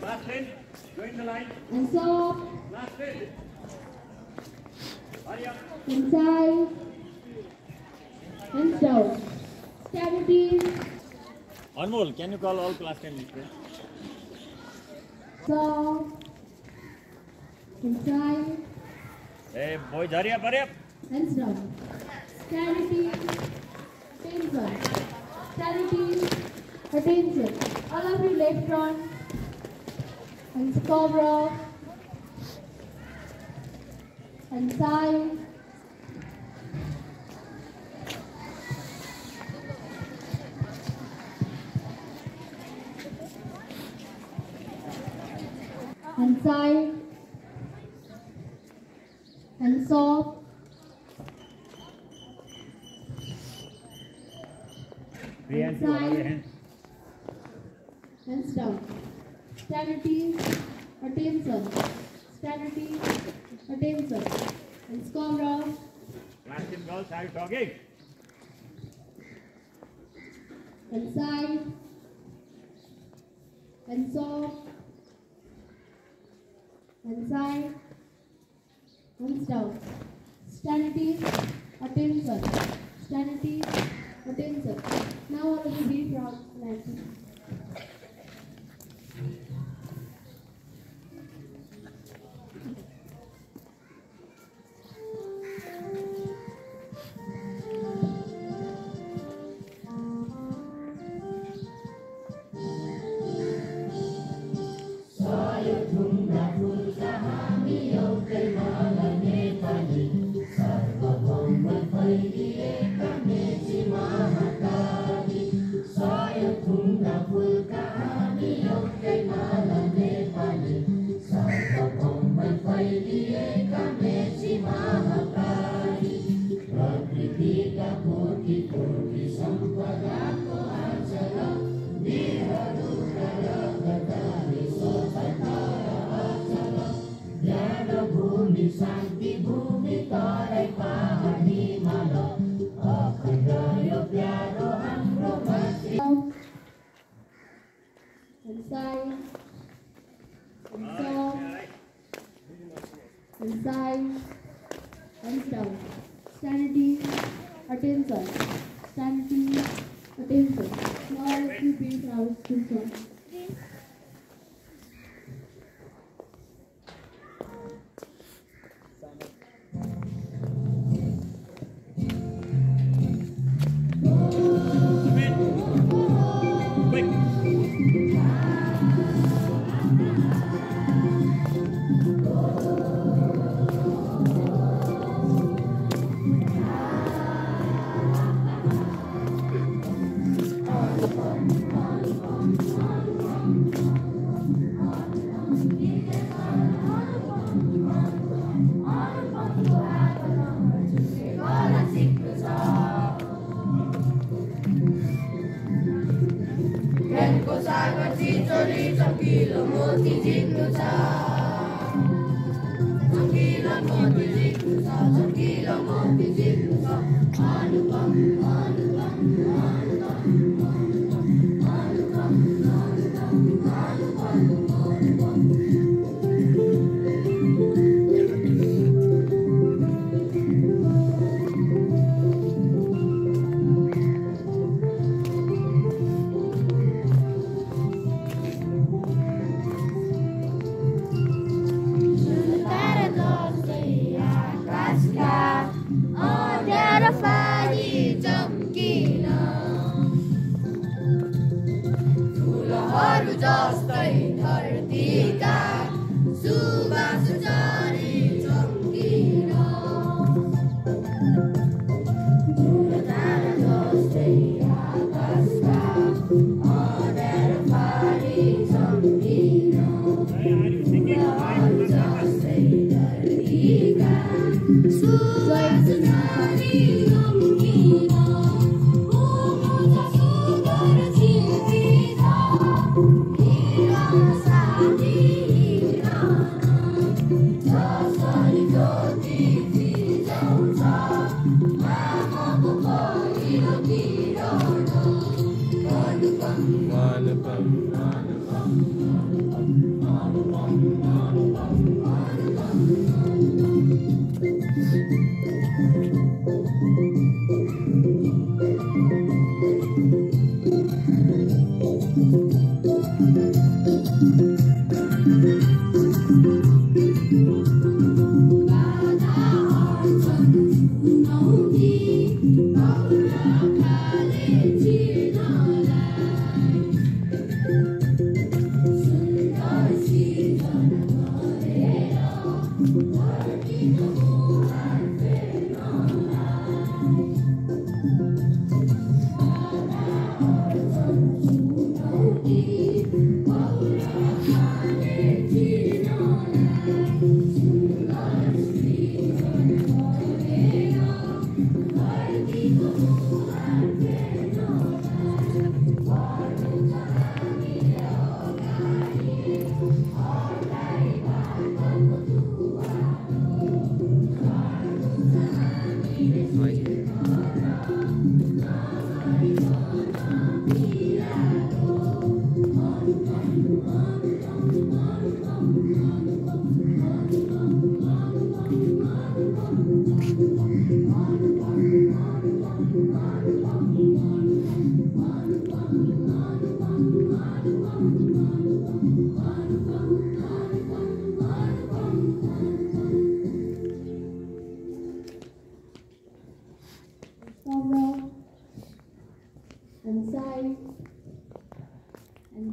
Last 10. Join the line. And stop. Last 10. Hurry up. Inside. And stop. Stability. Anmol, can you call all class 10 please? Stop. Inside. Hey boys, hurry up, hurry up. And stop. Stability. Attention. Stability. Attention. All of you left front. And cobra. And side. And side. And soft. Priyanshi, what are your hands? And stop. Stability, attention. Stability, attention. And scobra. Class 10 girls, are you talking? And side. And soft. And side. And stop. Stability, attention. Stability, attention. Now all of you be from landing. Inside, and soft, inside, and stop. Stability, attention. Stability, attention. Now let's repeat our scripture.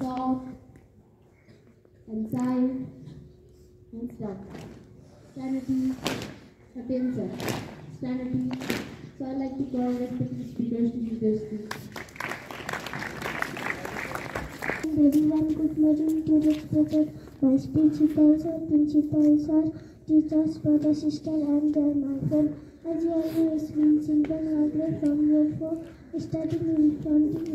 hands off, and side, and stop. Sanity, attention, sanity. So I'd like to call respected speakers to give their speech. Everyone, good morning to respected vice principals and principals, sir, teachers, brother, sister, and my friend. As you all know, it's been Simran Wagner from year 4, studying in front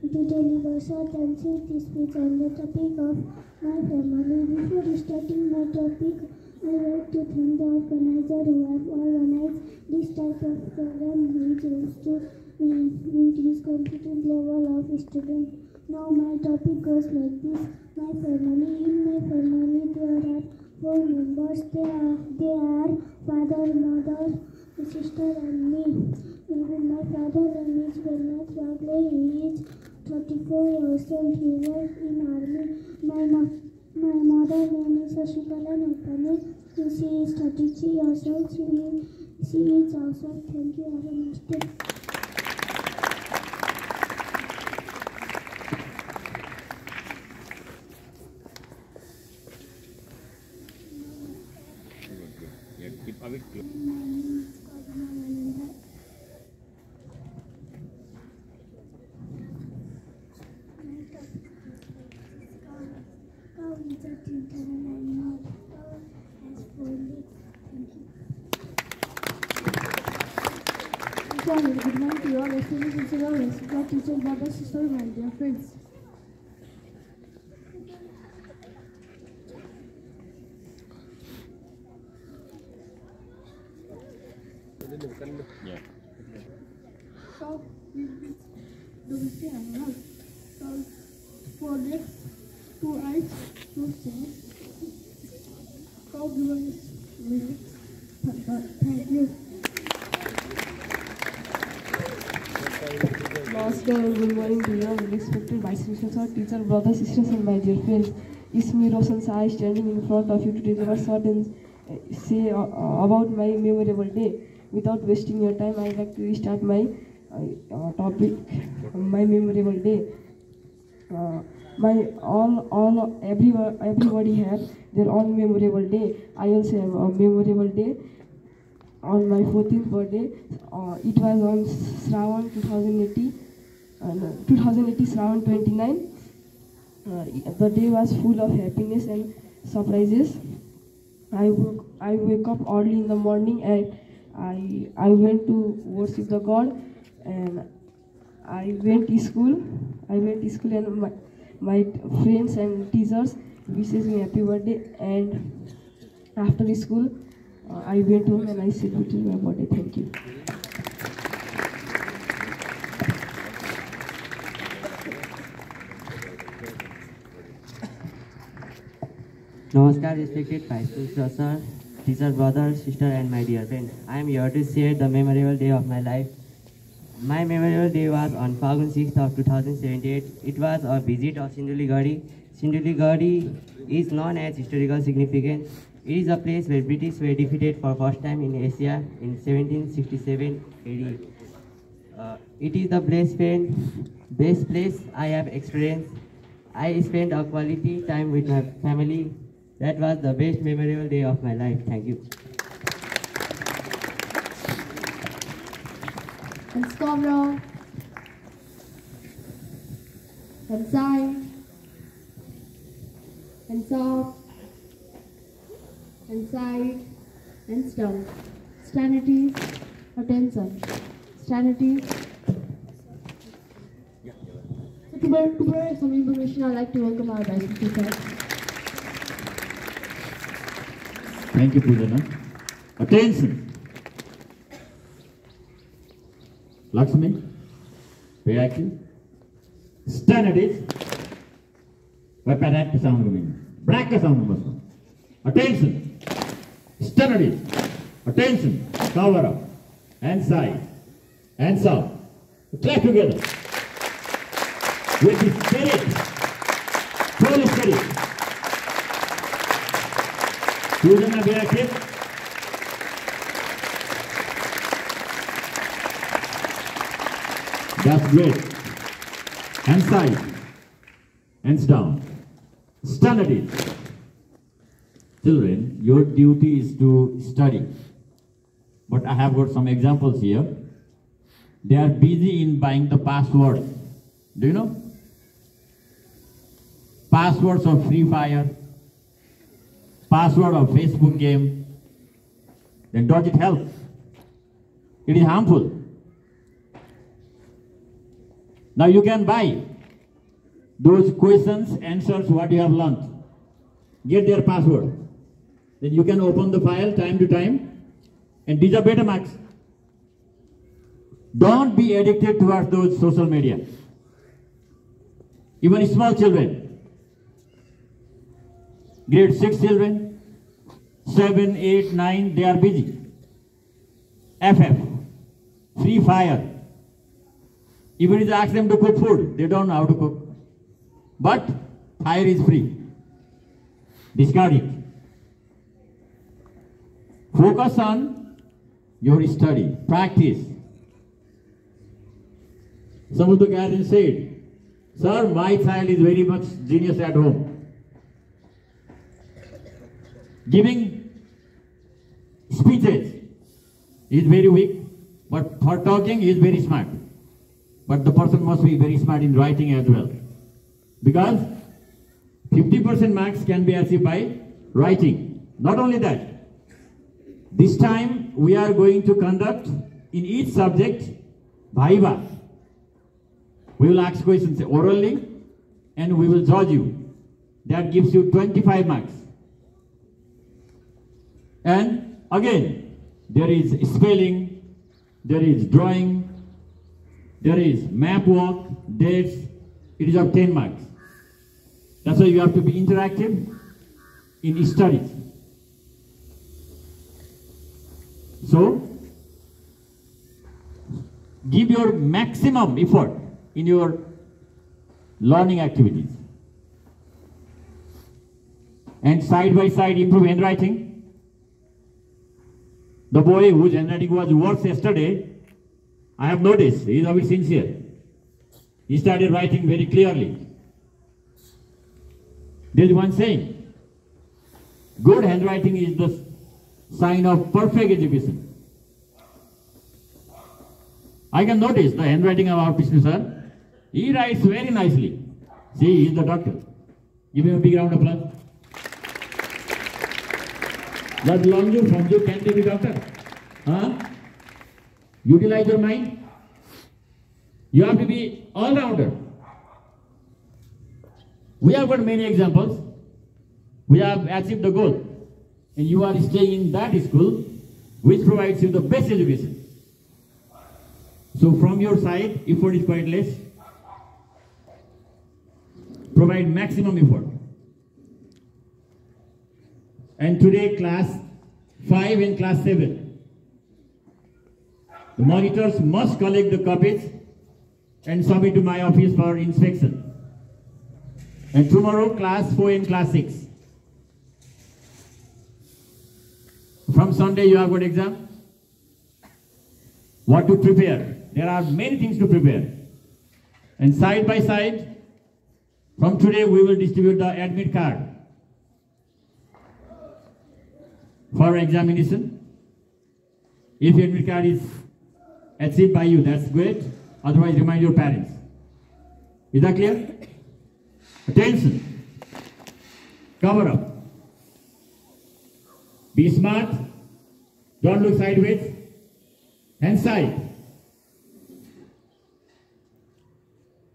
to deliver short and sweet speech on the topic of my family. Before starting my topic, I like to thank the organizer who have organized this type of program which aims to increase confidence level of students. Now my topic goes like this. My family. In my family there are 4 members. They are father, mother, sister and me. My father name is Bernard Wagle. He is 34 years old. He works in army. My mother name is Ashikala Napane. She is 33 years old. She is awesome. Thank you. Have a nice day. Yeah, keep a bit close. My name is Cosmo Mananda. My topic is cow. Cow is a tinkerer animal. Cow has 4 legs. Thank you. Good morning to you all. Esteemed teacher, brothers, sisters, my dear friends. Yeah. Cow is domestic animal. Cow 4 legs, 2 eyes, 2 tails. Cow gives milk. Thank you. Namaskar, good morning to you all respected vice principals, teacher, brothers, sisters, and my dear friends. It's me, Roshan Sai, standing in front of you to deliver short and say about my memorable day. Without wasting your time, I'd like to start my topic, my memorable day. Everybody has their own memorable day. I also have a memorable day. On my 14th birthday, it was on Shravan 2080, 2080 Shravan 29. The day was full of happiness and surprises. I wake up early in the morning and I went to worship the God, and I went to school. And my friends and teachers wishes me happy birthday. And after school, I went home and I celebrated my birthday. Thank you. Namaskar, respected vice principal, sir, teacher, brother, sister, and my dear friend. I am here to share the memorable day of my life. My memorable day was on Phagun 6th of 2078. It was a visit of Sinduligadi. Sinduligadi is known as historical significance. It is a place where British were defeated for first time in Asia in 1767 AD. It is the best place I have experienced. I spent a quality time with my family. That was the best memorable day of my life. Thank you. And Scarborough, and side, and soft, and side, and stump. Sanity, attention. Sanity. So to provide some information, I'd like to welcome our vice principal. Thank you, Pujana. Attention. Lakshmi, pay action. Stand at it. Weapon at sound coming. Black sound number. Attention. Stand at it. Attention. Cover up. And side. And south. Clap together. With the spirit. Full spirit. Pujana, pay action. That's great. And side. Hands down. Stand at it. Children, your duty is to study. But I have got some examples here. They are busy in buying the passwords. Do you know? Passwords of Free Fire, password of Facebook game. Then does it help? It is harmful. Now you can buy those questions, answers, what you have learned. Get their password. Then you can open the file time to time and deserve better marks. Don't be addicted towards those social media. Even small children, grade 6 children, 7, 8, 9, they are busy. FF, Free Fire. Even if you ask them to cook food, they don't know how to cook. But fire is free. Discard it. Focus on your study, practice. Some of the guardians said, "Sir, my child is very much genius at home. Giving speeches is very weak, but for talking he is very smart. But the person must be very smart in writing as well. Because 50% marks can be achieved by writing. Not only that, this time we are going to conduct in each subject Viva. We will ask questions orally and we will judge you. That gives you 25 marks. And again, there is spelling, there is drawing, there is map walk, dates. It is of 10 marks. That's why you have to be interactive in studies. So, give your maximum effort in your learning activities. And side by side improve handwriting. The boy whose handwriting was worse yesterday, I have noticed, he is a bit sincere. He started writing very clearly. There is one saying, good handwriting is the sign of perfect education. I can notice the handwriting of our Vishnu sir. He writes very nicely. See, he is the doctor. Give him a big round of applause. What belongs you from you can be doctor. Huh? Utilize your mind. You have to be all-rounder. We have got many examples. We have achieved the goal. And you are staying in that school which provides you the best education. So from your side, effort is quite less. Provide maximum effort. And today class 5 and class 7. The monitors must collect the copies and submit to my office for inspection. And tomorrow class 4 and class 6. From Sunday you have got exam. What to prepare? There are many things to prepare. And side by side, from today we will distribute the admit card for examination. If your admit card is achieved by you, that's great. Otherwise, remind your parents. Is that clear? Attention. Cover up. Be smart. Don't look sideways. Hand side.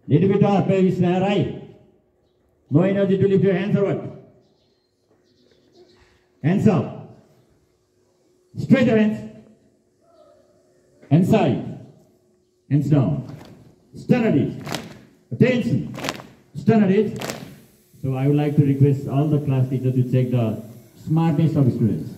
Little bit up, right? No energy to lift your hands or what? Hands up. Straight your hands. Hands side. Hands down. Stand at it. Attention. Stand at it. So I would like to request all the class teachers to check the smartness of students.